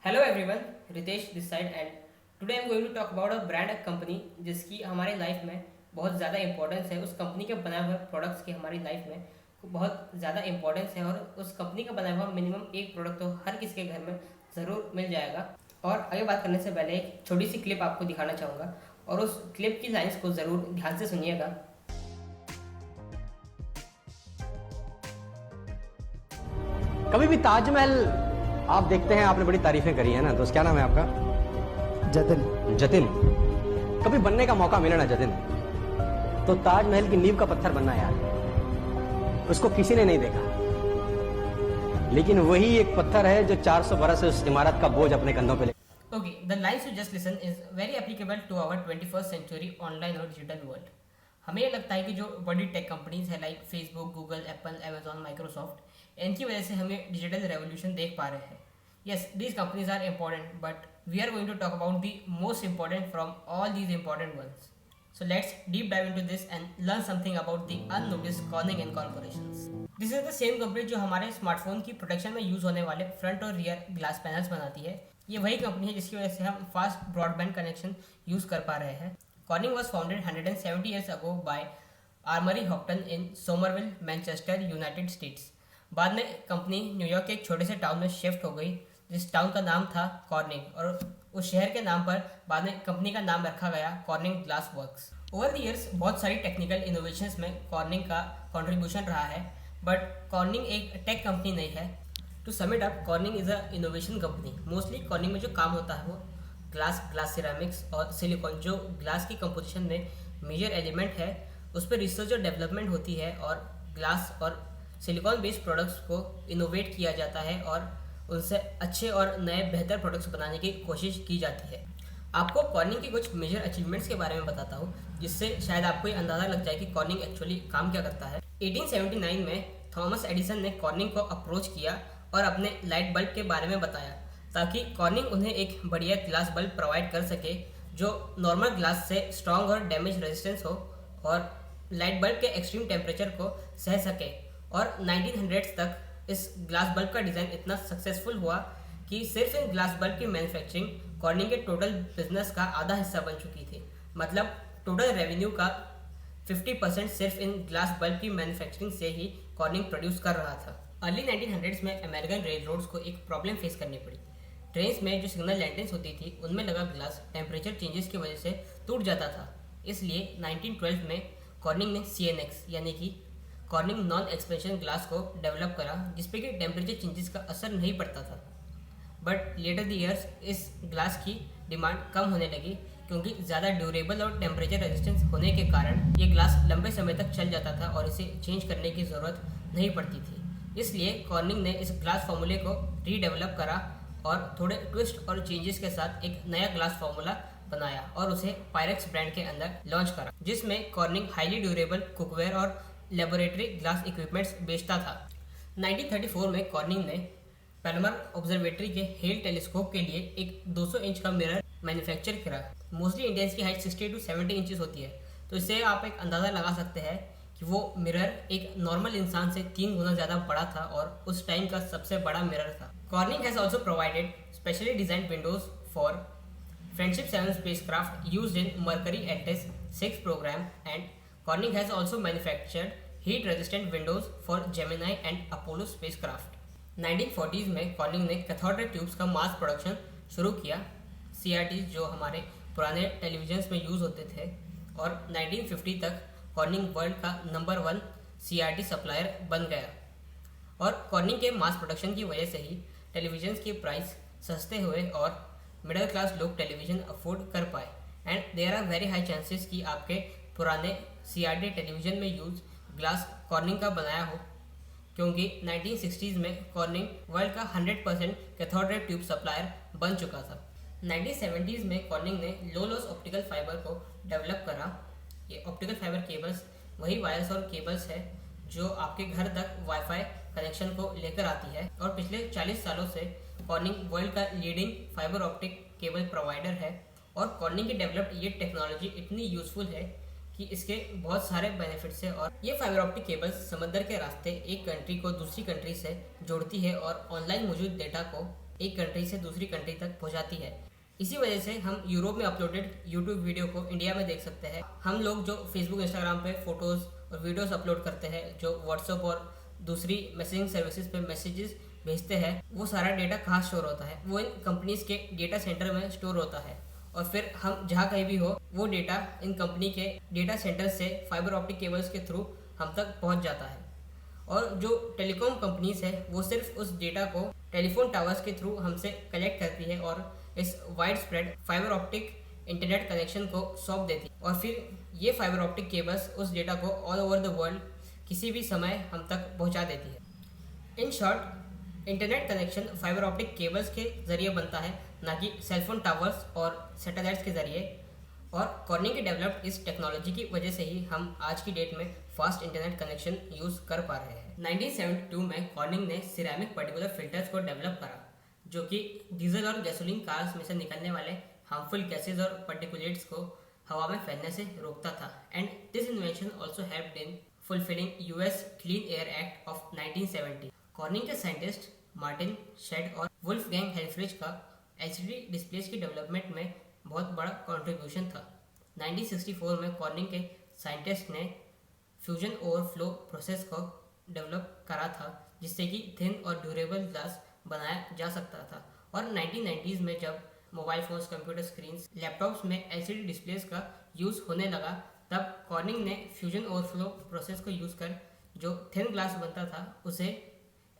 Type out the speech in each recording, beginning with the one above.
Hello everyone, Ritesh this side and today I am going to talk about a brand company जिसकी हमारे life में बहुत ज़्यादा importance है। उस कंपनी के बनाए हुए प्रोडक्ट्स की हमारी लाइफ में बहुत ज़्यादा इंपॉर्टेंस है और उस कंपनी का बनाया हुआ मिनिमम एक प्रोडक्ट तो हर किसी के घर में ज़रूर मिल जाएगा। और आगे बात करने से पहले एक छोटी सी क्लिप आपको दिखाना चाहूँगा और उस क्लिप की लाइन्स को ज़रूर ध्यान से सुनिएगा। कभी भी ताजमहल आप देखते हैं, आपने बड़ी तारीफें करी है ना दोस्त। क्या नाम है आपका? जतिन। जतिन। कभी बनने का मौका मिले ना जतिन, तो ताजमहल की नींव का पत्थर बनना यार। उसको किसी ने नहीं देखा, लेकिन वही एक पत्थर है जो 400 बरस उस इमारत का बोझ अपने कंधों पे ले। Okay, the lines you just listen is very applicable to our 21st century online और digital world. हमें ये लगता है कि जो बड़ी टेक कंपनीज है like Facebook, Google, Apple, Amazon, Microsoft, इनकी वजह से हमें डिजिटल रेवोल्यूशन देख पा रहे हैं। Yes, these companies are important but we are going to talk about the most important from all these important ones. So let's deep dive into this and learn something about the unnoticed Corning and corporations. This is the same company जो हमारे smartphone की protection में use होने वाले front और rear glass panels बनाती है। ये वही कंपनी है जिसकी वजह से हम फास्ट ब्रॉडबैंड कनेक्शन यूज कर पा रहे हैं। Corning was founded 170 years ago by Armory Houghton in Somerville, Manchester, United States. बाद में कंपनी न्यूयॉर्क के एक छोटे से टाउन में शिफ्ट हो गई जिस टाउन का नाम था कॉर्निंग, और उस शहर के नाम पर बाद में कंपनी का नाम रखा गया Corning Glass Works. Over the years बहुत सारी टेक्निकल इनोवेशंस में कॉर्निंग का कंट्रीब्यूशन रहा है, बट कॉर्निंग एक टेक कंपनी नहीं है। To sum it up, Corning is a innovation company. Mostly Corning में जो काम होता है वो ग्लास सिरेमिक्स और सिलिकॉन, जो ग्लास की कंपोजिशन में मेजर एलिमेंट है, उस पर रिसर्च और डेवलपमेंट होती है और ग्लास और सिलिकॉन बेस्ड प्रोडक्ट्स को इनोवेट किया जाता है और उनसे अच्छे और नए बेहतर प्रोडक्ट्स बनाने की कोशिश की जाती है। आपको कॉर्निंग के कुछ मेजर अचीवमेंट्स के बारे में बताता हूँ जिससे शायद आपको ये अंदाज़ा लग जाए कि कॉर्निंग एक्चुअली काम क्या करता है। 1879 में थॉमस एडिसन ने कॉर्निंग को अप्रोच किया और अपने लाइट बल्ब के बारे में बताया ताकि कॉर्निंग उन्हें एक बढ़िया ग्लास बल्ब प्रोवाइड कर सके जो नॉर्मल ग्लास से स्ट्रॉन्ग और डैमेज रेजिस्टेंस हो और लाइट बल्ब के एक्सट्रीम टेम्परेचर को सह सके। और 1900 तक इस ग्लास बल्ब का डिज़ाइन इतना सक्सेसफुल हुआ कि सिर्फ इन ग्लास बल्ब की मैन्युफैक्चरिंग कॉर्निंग के टोटल बिजनेस का आधा हिस्सा बन चुकी थी। मतलब टोटल रेवेन्यू का 50% सिर्फ इन ग्लास बल्ब की मैन्युफैक्चरिंग से ही कॉर्निंग प्रोड्यूस कर रहा था। अर्ली 1900s में अमेरिकन रेल रोड्स को एक प्रॉब्लम फेस करनी पड़ी। ट्रेन्स में जो सिग्नल लैंटेंस होती थी उनमें लगा ग्लास टेम्परेचर चेंजेस की वजह से टूट जाता था। इसलिए 1912 में कॉर्निंग ने CNX यानी कि कॉर्निंग नॉन एक्सपेंशन ग्लास को डेवलप करा जिसपे कि टेम्परेचर चेंजेस का असर नहीं पड़ता था। बट लेटर द ईयर्स इस ग्लास की डिमांड कम होने लगी क्योंकि ज़्यादा ड्यूरेबल और टेम्परेचर रेजिस्टेंस होने के कारण ये ग्लास लंबे समय तक चल जाता था और इसे चेंज करने की ज़रूरत नहीं पड़ती थी। इसलिए कॉर्निंग ने इस ग्लास फार्मूले को रीडेवलप करा और थोड़े ट्विस्ट और चेंजेस के साथ एक नया ग्लास फार्मूला बनाया और उसे पायरेक्स ब्रांड के अंदर लॉन्च करा जिसमें कॉर्निंग हाईली ड्यूरेबल कुकवेयर और लेबोरेटरी ग्लास इक्विपमेंट्स बेचता था। 1934 में कॉर्निंग ने पैलमर ऑब्जर्वेटरी के हेल टेलीस्कोप के लिए एक 200 इंच का मिरर मैन्युफैक्चर करा। मोस्टली इंडियंस की हाइट 60 to 70 इंचेस होती है, तो इससे आप एक अंदाज़ा लगा सकते हैं कि वो मिरर एक नॉर्मल इंसान से 3 गुना ज़्यादा बड़ा था और उस टाइम का सबसे बड़ा मिरर था। Cornering has also provided specially designed Windows for friendship 7 spacecraft used in Mercury ATLAS 6 program, and Corning has also manufactured heat-resistant windows for Gemini and Apollo spacecraft. 1940s में Corning ने cathode ray tubes का mass production शुरू किया, CRTs जो हमारे पुराने televisions में use होते थे, और 1950 तक Corning वर्ल्ड का नंबर 1 CRT सप्लायर बन गया। और Corning के मास प्रोडक्शन की वजह से ही टेलीविजन्स की प्राइस सस्ते हुए और मिडिल क्लास लोग टेलीविज़न अफोर्ड कर पाए। And there are very high chances कि आपके पुराने CRT टेलीविज़न में यूज ग्लास कॉर्निंग का बनाया हो, क्योंकि 1960s में कॉर्निंग वर्ल्ड का 100% कैथोड रे ट्यूब सप्लायर बन चुका था। 1970s में कॉर्निंग ने लो लॉस ऑप्टिकल फाइबर को डेवलप करा। ये ऑप्टिकल फाइबर केबल्स वही वायर्स और केबल्स है जो आपके घर तक वाईफाई कनेक्शन को लेकर आती है, और पिछले 40 सालों से कॉर्निंग वर्ल्ड का leading fibre optic cable provider है। और कॉर्निंग की डेवलप्ड ये टेक्नोलॉजी इतनी यूजफुल है कि इसके बहुत सारे बेनिफिट्स हैं। और ये फाइबर ऑप्टिक केबल्स समंदर के रास्ते एक कंट्री को दूसरी कंट्री से जोड़ती है और ऑनलाइन मौजूद डेटा को एक कंट्री से दूसरी कंट्री तक पहुंचाती है। इसी वजह से हम यूरोप में अपलोडेड यूट्यूब वीडियो को इंडिया में देख सकते हैं। हम लोग जो फेसबुक इंस्टाग्राम पे फोटोज़ और वीडियोस अपलोड करते हैं, जो व्हाट्सएप और दूसरी मैसेजिंग सर्विसेज पे मैसेजेस भेजते हैं, वो सारा डेटा कहाँ स्टोर होता है? वो इन कंपनीज के डेटा सेंटर में स्टोर होता है। और फिर हम जहाँ कहीं भी हो, वो डेटा इन कंपनी के डेटा सेंटर से फाइबर ऑप्टिक केबल्स के थ्रू हम तक पहुँच जाता है। और जो टेलीकॉम कंपनीज है वो सिर्फ उस डेटा को टेलीफोन टावर्स के थ्रू हमसे कलेक्ट करती है और इस wide spread fibre optic internet connection को सौंप देती है। और फिर ये फाइबर ऑप्टिक केबल्स उस डेटा को ऑल ओवर द वर्ल्ड किसी भी समय हम तक पहुंचा देती है। In short, internet connection fibre optic cables के जरिए बनता है, ना कि सेलफोन टावर्स और सैटेलाइट्स के जरिए। और कॉर्निंग की डेवलप्ड इस टेक्नोलॉजी की वजह से ही हम आज की डेट में फास्ट इंटरनेट कनेक्शन यूज़ कर पा रहे हैं। 1972 में कॉर्निंग ने सिरेमिक पर्टिकुलर फिल्टर्स को डेवलप करा, जो कि डीजल और गैसोलीन कार्स में से निकलने वाले हार्मफुल गैसेज और पार्टिकुलेट्स को हवा में फैलने से रोकता था। And this invention also helped in fulfilling US clean air act of 1970। Cornering के साइंटिस्ट मार्टिन शेड और वुल्फगैंग हेल्फ्रिज का एलसीडी डिस्प्लेस की डेवलपमेंट में बहुत बड़ा कंट्रीब्यूशन था। 1964 में कॉर्निंग के साइंटिस्ट ने फ्यूजन ओवरफ्लो प्रोसेस को डेवलप करा था, जिससे कि थिन और ड्यूरेबल ग्लास बनाया जा सकता था। और 1990s में जब mobile phones, computer screens, laptops में एलसीडी डिस्प्लेस का यूज़ होने लगा, तब कॉर्निंग ने फ्यूजन ओवरफ्लो प्रोसेस को यूज़ कर जो थिन ग्लास बनता था उसे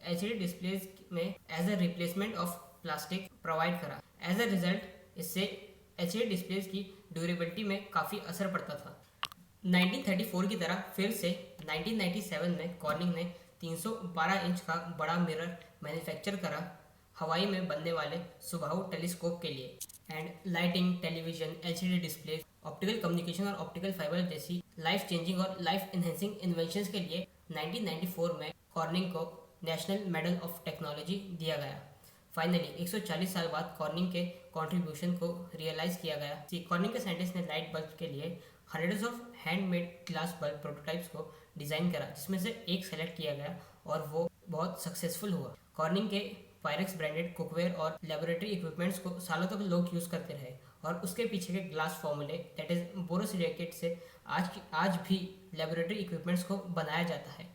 एलसीडी डिस्प्लेस में as a replacement of plastic provide करा। एज अ रिजल्ट इससे एलसीडी डिस्प्लेस की ड्यूरेबिलिटी में काफ़ी असर पड़ता था। 1934 की तरह फिर से 1997 में कॉर्निंग ने 312 इंच का बड़ा मिरर मैन्युफैक्चर करा हवाई में बनने वाले सुबाहु टेलीस्कोप के लिए। And lighting, television, LCD display, optical communication और ऑप्टिकल फाइबर जैसी लाइफ चेंजिंग और लाइफ इनहेंसिंग इन्वेंशंस के लिए 1994 में कॉर्निंग को नेशनल मेडल ऑफ टेक्नोलॉजी दिया गया। फाइनली 140 साल बाद कॉर्निंग के कंट्रीब्यूशन को रियलाइज किया गया। कॉर्निंग के साइंटिस्ट ने लाइट बल्ब के लिए hundreds of handmade glass bulb prototypes को डिज़ाइन करा, जिसमें से एक सेलेक्ट किया गया और वो बहुत सक्सेसफुल हुआ। कॉर्निंग के पायरेक्स ब्रांडेड कुकवेयर और लेबोरेटरी इक्विपमेंट्स को सालों तक लोग यूज़ करते रहे और उसके पीछे के ग्लास फॉर्मूले दैट इज बोरोसिलिकेट से आज भी लेबोरेटरी इक्विपमेंट्स को बनाया जाता है।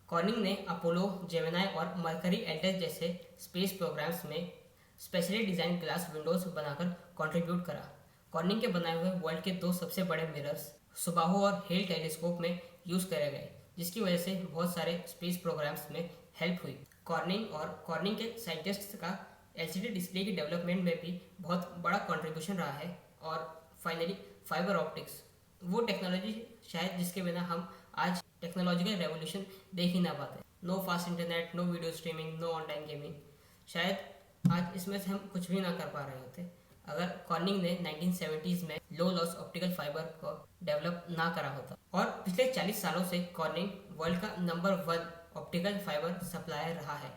कॉर्निंग ने अपोलो, जेमिनाई और मरकरी एल्टेस जैसे स्पेस प्रोग्राम्स में स्पेशली डिजाइन ग्लास विंडोज बनाकर कंट्रीब्यूट करा। कॉर्निंग के बनाए हुए वर्ल्ड के 2 सबसे बड़े मिरर्स सुबाहु और हेल टेलीस्कोप में यूज़ करे गए, जिसकी वजह से बहुत सारे स्पेस प्रोग्राम्स में हेल्प हुई। कॉर्निंग और कॉर्निंग के साइंटिस्ट्स का एलसीडी डिस्प्ले की डेवलपमेंट में भी बहुत बड़ा कंट्रीब्यूशन रहा है। और फाइनली फाइबर ऑप्टिक्स, वो टेक्नोलॉजी शायद जिसके बिना हम आज टेक्नोलॉजिकल रेवोल्यूशन देख ही ना पाते। No fast internet, no video streaming, no online gaming, शायद आज इसमें से हम कुछ भी ना कर पा रहे होते अगर कॉर्निंग ने 1970s में लो लॉस ऑप्टिकल फाइबर को डेवलप ना करा होता। और पिछले 40 सालों से कॉर्निंग वर्ल्ड का नंबर 1 ऑप्टिकल फाइबर सप्लायर रहा है।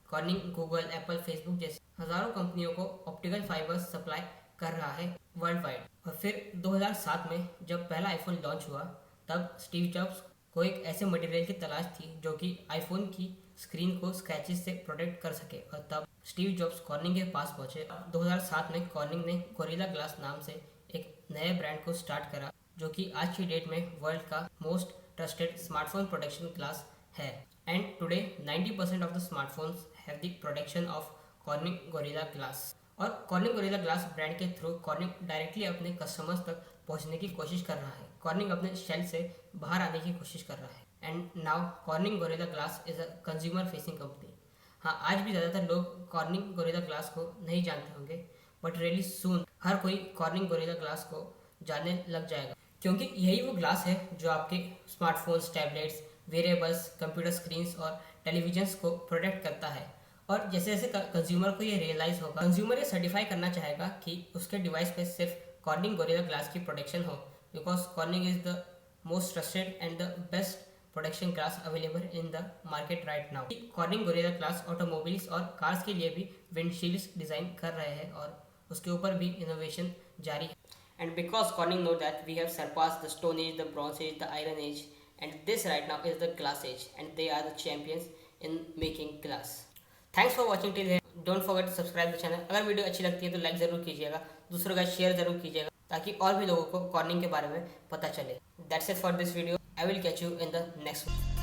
कॉर्निंग गूगल, एप्पल, फेसबुक जैसी हजारों कंपनियों को ऑप्टिकल फाइबर सप्लाई कर रहा है वर्ल्ड वाइड। और फिर 2007 में जब पहला आईफोन लॉन्च हुआ, तब स्टीव जॉब्स को एक ऐसे मटेरियल की तलाश थी जो कि आईफोन की स्क्रीन को स्क्रैचेस से प्रोटेक्ट कर सके, और तब स्टीव जॉब्स कॉर्निंग के पास पहुंचे। 2007 में कॉर्निंग ने गोरिल्ला ग्लास नाम से एक नए ब्रांड को स्टार्ट करा, जो कि आज की डेट में वर्ल्ड का most trusted smartphone protection glass है। And today 90% of the smartphones have the protection of Corning Gorilla glass. और कॉर्निंग गोरिल्ला ग्लास ब्रांड के थ्रू कॉर्निंग डायरेक्टली अपने कस्टमर्स तक पहुंचने की कोशिश कर रहा है। कॉर्निंग अपने शेल से बाहर आने की कोशिश कर रहा है। And now cornering Gorilla glass is a consumer facing company. हाँ, आज भी ज़्यादातर लोग कॉर्निंग गोरिल्ला ग्लास को नहीं जानते होंगे, बट रियली सून हर कोई कॉर्निंग गोरिल्ला ग्लास को जानने लग जाएगा, क्योंकि यही वो ग्लास है जो आपके smartphones, tablets, variables, computer screens और टेलीविजन्स को प्रोटेक्ट करता है। और जैसे जैसे कंज्यूमर को ये रियलाइज होगा, कंज्यूमर ये सर्टिफाई करना चाहेगा कि उसके डिवाइस पे सिर्फ कॉर्निंग गोरिल्ला ग्लास की प्रोटेक्शन हो, because cornering is the most trusted and the best protection glass available in the market right now. Cornering Gorilla glass automobiles और कार्स के लिए भी विंडशील्ड्स डिजाइन कर रहे हैं और उसके ऊपर भी इनोवेशन जारी है। And because Corning know that we have surpassed the stone age, the bronze age, the iron age, and this right now is the glass age, and they are the champions in making glass. Thanks for watching till here. Don't forget to subscribe the channel. अगर video अच्छी लगती है तो like ज़रूर कीजिएगा, दूसरों का share ज़रूर कीजिएगा ताकि और भी लोगों को कॉर्निंग के बारे में पता चले। That's it for this video. I will catch you in the next one.